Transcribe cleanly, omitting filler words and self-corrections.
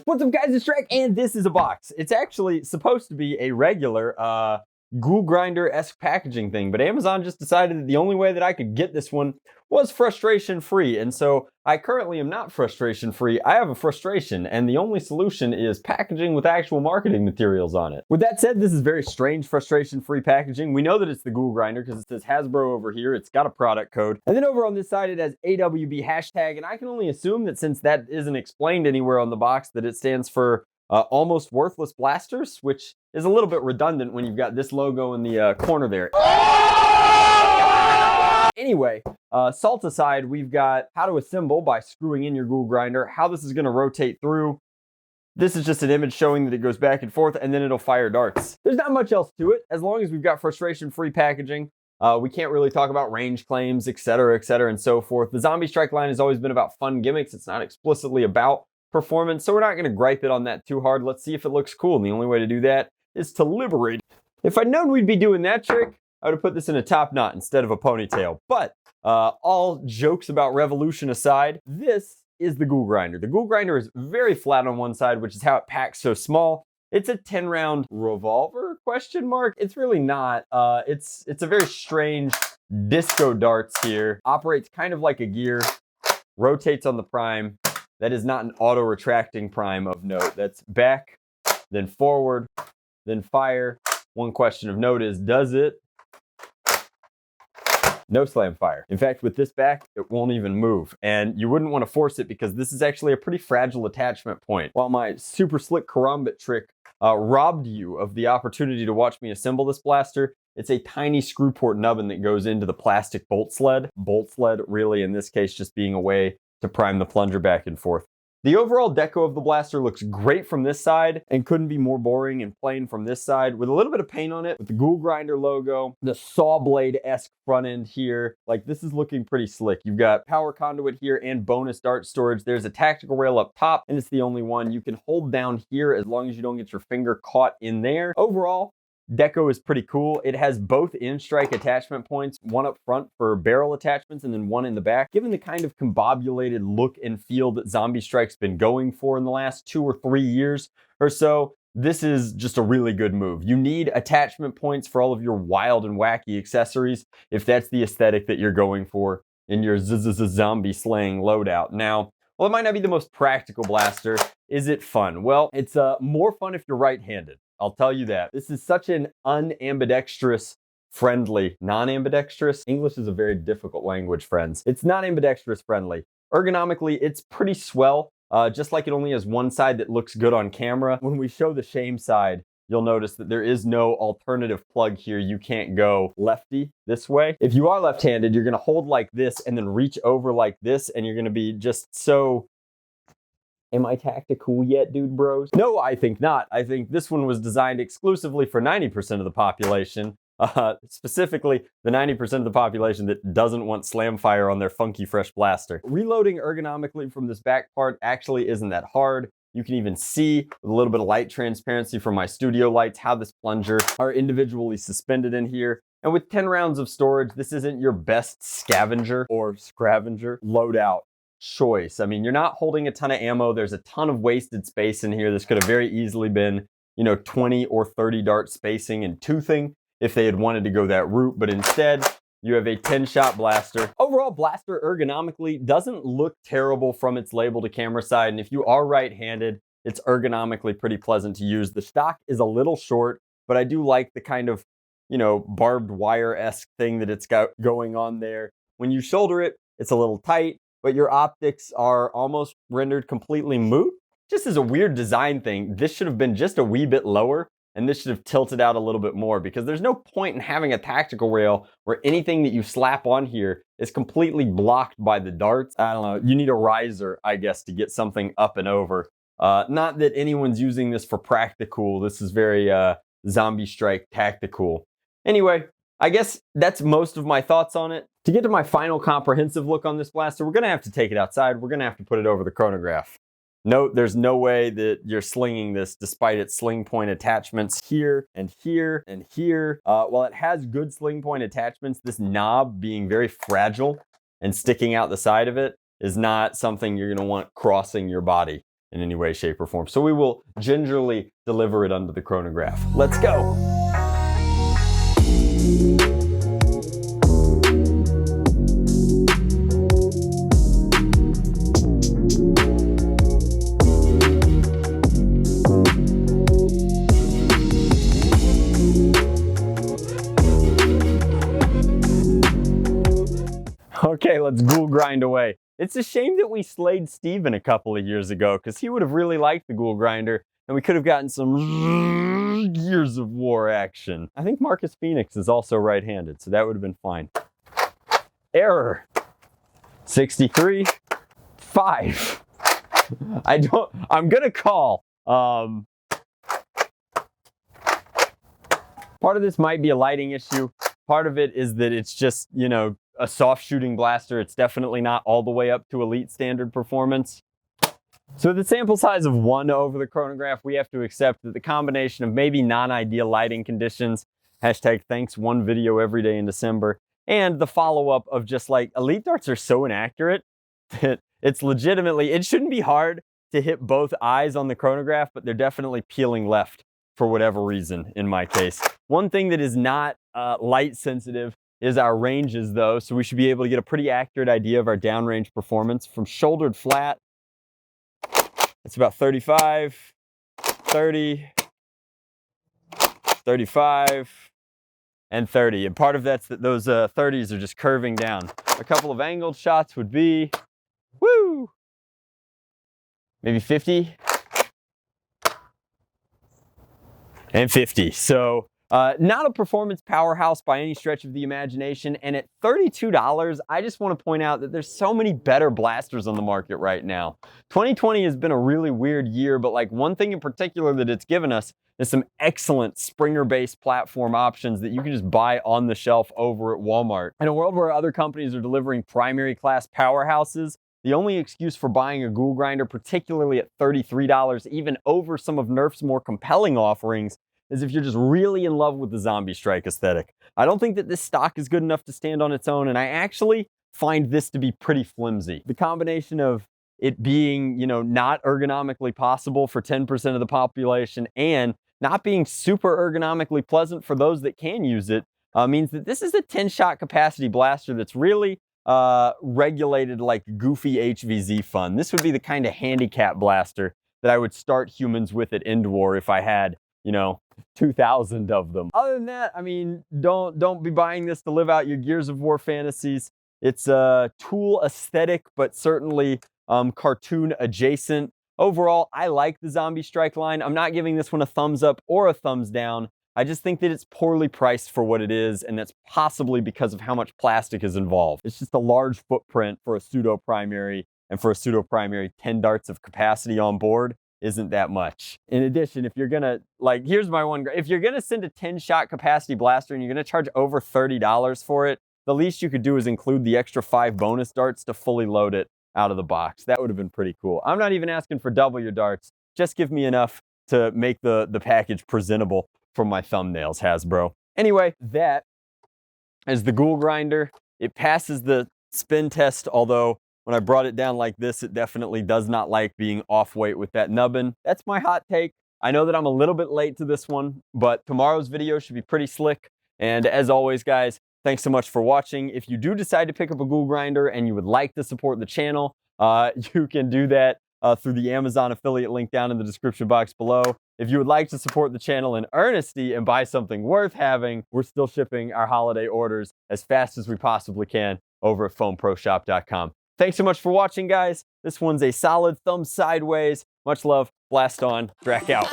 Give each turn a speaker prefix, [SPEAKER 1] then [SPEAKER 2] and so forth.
[SPEAKER 1] What's up, guys? It's Drac, and this is a box. It's actually supposed to be a regular GhoulGrinder-esque packaging thing, but Amazon just decided that the only way that I could get this one was frustration-free, and so I currently am not frustration-free. I have a frustration, and the only solution is packaging with actual marketing materials on it. With that said, this is very strange frustration-free packaging. We know that it's the GhoulGrinder because it says Hasbro over here. It's got a product code, and then over on this side it has AWB hashtag, and I can only assume that since that isn't explained anywhere on the box, that it stands for almost worthless blasters, which is a little bit redundant when you've got this logo in the corner there. Anyway, salt aside, we've got how to assemble by screwing in your GhoulGrinder, how this is going to rotate through. This is just an image showing that it goes back and forth, and then it'll fire darts. There's not much else to it. As long as we've got frustration-free packaging, we can't really talk about range claims, etc., and so forth. The ZombieStrike line has always been about fun gimmicks. It's not explicitly about performance, so we're not going to gripe it on that too hard. Let's see if it looks cool, and the only way to do that is to liberate. If I'd known we'd be doing that trick, I would have put this in a top knot instead of a ponytail. But all jokes about revolution aside, this is the GhoulGrinder. The GhoulGrinder is very flat on one side, which is how it packs so small. It's a 10-round revolver, question mark? It's really not. It's a very strange disco darts here. Operates kind of like a gear, rotates on the prime. That is not an auto-retracting prime of note. That's back, then forward, then fire. One question of note is, does it? No slam fire. In fact, with this back, it won't even move. And you wouldn't want to force it because this is actually a pretty fragile attachment point. While my super slick karambit trick robbed you of the opportunity to watch me assemble this blaster, it's a tiny screw port nubbin that goes into the plastic bolt sled. Bolt sled, really, in this case, just being a way to prime the plunger back and forth. The overall deco of the blaster looks great from this side and couldn't be more boring and plain from this side, with a little bit of paint on it, with the GhoulGrinder logo, the saw blade-esque front end here. Like, this is looking pretty slick. You've got power conduit here and bonus dart storage. There's a tactical rail up top, and it's the only one. You can hold down here as long as you don't get your finger caught in there. Overall, deco is pretty cool. It has both in-strike attachment points, one up front for barrel attachments and then one in the back. Given the kind of combobulated look and feel that ZombieStrike's been going for in the last 2 or 3 years or so, this is just a really good move. You need attachment points for all of your wild and wacky accessories if that's the aesthetic that you're going for in your zombie slaying loadout. Now, while it might not be the most practical blaster, is it fun? Well, it's more fun if you're right-handed. I'll tell you that. This is such an unambidextrous friendly, non-ambidextrous. English is a very difficult language, friends. It's not ambidextrous friendly. Ergonomically, it's pretty swell, just like it only has one side that looks good on camera. When we show the shame side, you'll notice that there is no alternative plug here. You can't go lefty this way. If you are left-handed, you're gonna hold like this and then reach over like this, and you're gonna be just so... Am I tactical yet, dude bros? No, I think not. I think this one was designed exclusively for 90% of the population, specifically the 90% of the population that doesn't want slam fire on their funky fresh blaster. Reloading ergonomically from this back part actually isn't that hard. You can even see with a little bit of light transparency from my studio lights how this plunger are individually suspended in here. And with 10 rounds of storage, this isn't your best scavenger or scravenger loadout choice. I mean, you're not holding a ton of ammo. There's a ton of wasted space in here. This could have very easily been, 20 or 30 dart spacing and toothing if they had wanted to go that route, but instead you have a 10-shot blaster. Overall, blaster ergonomically doesn't look terrible from its label to camera side, and if you are right-handed, it's ergonomically pretty pleasant to use. The stock is a little short, but I do like the kind of, barbed wire-esque thing that it's got going on there. When you shoulder it, it's a little tight, but your optics are almost rendered completely moot. Just as a weird design thing, this should have been just a wee bit lower, and this should have tilted out a little bit more, because there's no point in having a tactical rail where anything that you slap on here is completely blocked by the darts. I don't know, you need a riser, I guess, to get something up and over. Not that anyone's using this for practical. This is very ZombieStrike tactical. Anyway, I guess that's most of my thoughts on it. To get to my final comprehensive look on this blaster, we're gonna have to take it outside. We're gonna have to put it over the chronograph. Note, there's no way that you're slinging this despite its sling point attachments here and here and here. While it has good sling point attachments, this knob being very fragile and sticking out the side of it is not something you're going to want crossing your body in any way, shape, or form. So we will gingerly deliver it under the chronograph. Let's go. Okay, let's ghoul grind away. It's a shame that we slayed Steven a couple of years ago, because he would have really liked the GhoulGrinder, and we could have gotten some Gears of War action. I think Marcus Phoenix is also right-handed, so that would have been fine. Error. 63. 5. I'm gonna call. Part of this might be a lighting issue. Part of it is that it's just, you know, a soft shooting blaster. It's definitely not all the way up to elite standard performance. So with the sample size of 1 over the chronograph, we have to accept that the combination of maybe non-ideal lighting conditions, hashtag thanks one video every day in December, and the follow-up of just like, elite darts are so inaccurate that it's legitimately, it shouldn't be hard to hit both eyes on the chronograph, but they're definitely peeling left for whatever reason in my case. One thing that is not light sensitive is our ranges though, so we should be able to get a pretty accurate idea of our downrange performance. From shouldered flat, it's about 35, 30, 35, and 30. And part of that's that those 30s are just curving down. A couple of angled shots would be, woo, maybe 50, and 50. So not a performance powerhouse by any stretch of the imagination, and at $32, I just want to point out that there's so many better blasters on the market right now. 2020 has been a really weird year, but like one thing in particular that it's given us is some excellent Springer-based platform options that you can just buy on the shelf over at Walmart. In a world where other companies are delivering primary class powerhouses, the only excuse for buying a GhoulGrinder, particularly at $33, even over some of Nerf's more compelling offerings, is if you're just really in love with the ZombieStrike aesthetic. I don't think that this stock is good enough to stand on its own, and I actually find this to be pretty flimsy. The combination of it being, you know, not ergonomically possible for 10% of the population and not being super ergonomically pleasant for those that can use it means that this is a 10-shot capacity blaster that's really regulated like goofy HVZ fun. This would be the kind of handicap blaster that I would start humans with at End War if I had, you know, 2,000 of them. Other than that, I mean, don't be buying this to live out your Gears of War fantasies. It's a tool aesthetic, but certainly cartoon adjacent. Overall, I like the ZombieStrike line. I'm not giving this one a thumbs up or a thumbs down. I just think that it's poorly priced for what it is, and that's possibly because of how much plastic is involved. It's just a large footprint for a pseudo-primary, and for a pseudo-primary, 10 darts of capacity on board isn't that much. In addition, if you're gonna, like, here's my one, if you're gonna send a 10-shot capacity blaster and you're gonna charge over $30 for it, the least you could do is include the extra 5 bonus darts to fully load it out of the box. That would have been pretty cool. I'm not even asking for double your darts. Just give me enough to make the package presentable for my thumbnails, Hasbro. Anyway, that is the GhoulGrinder. It passes the spin test, although when I brought it down like this, it definitely does not like being off weight with that nubbin. That's my hot take. I know that I'm a little bit late to this one, but tomorrow's video should be pretty slick. And as always, guys, thanks so much for watching. If you do decide to pick up a GhoulGrinder and you would like to support the channel, you can do that through the Amazon affiliate link down in the description box below. If you would like to support the channel in earnesty and buy something worth having, we're still shipping our holiday orders as fast as we possibly can over at foamproshop.com. Thanks so much for watching, guys. This one's a solid thumb sideways. Much love. Blast on. Drac out.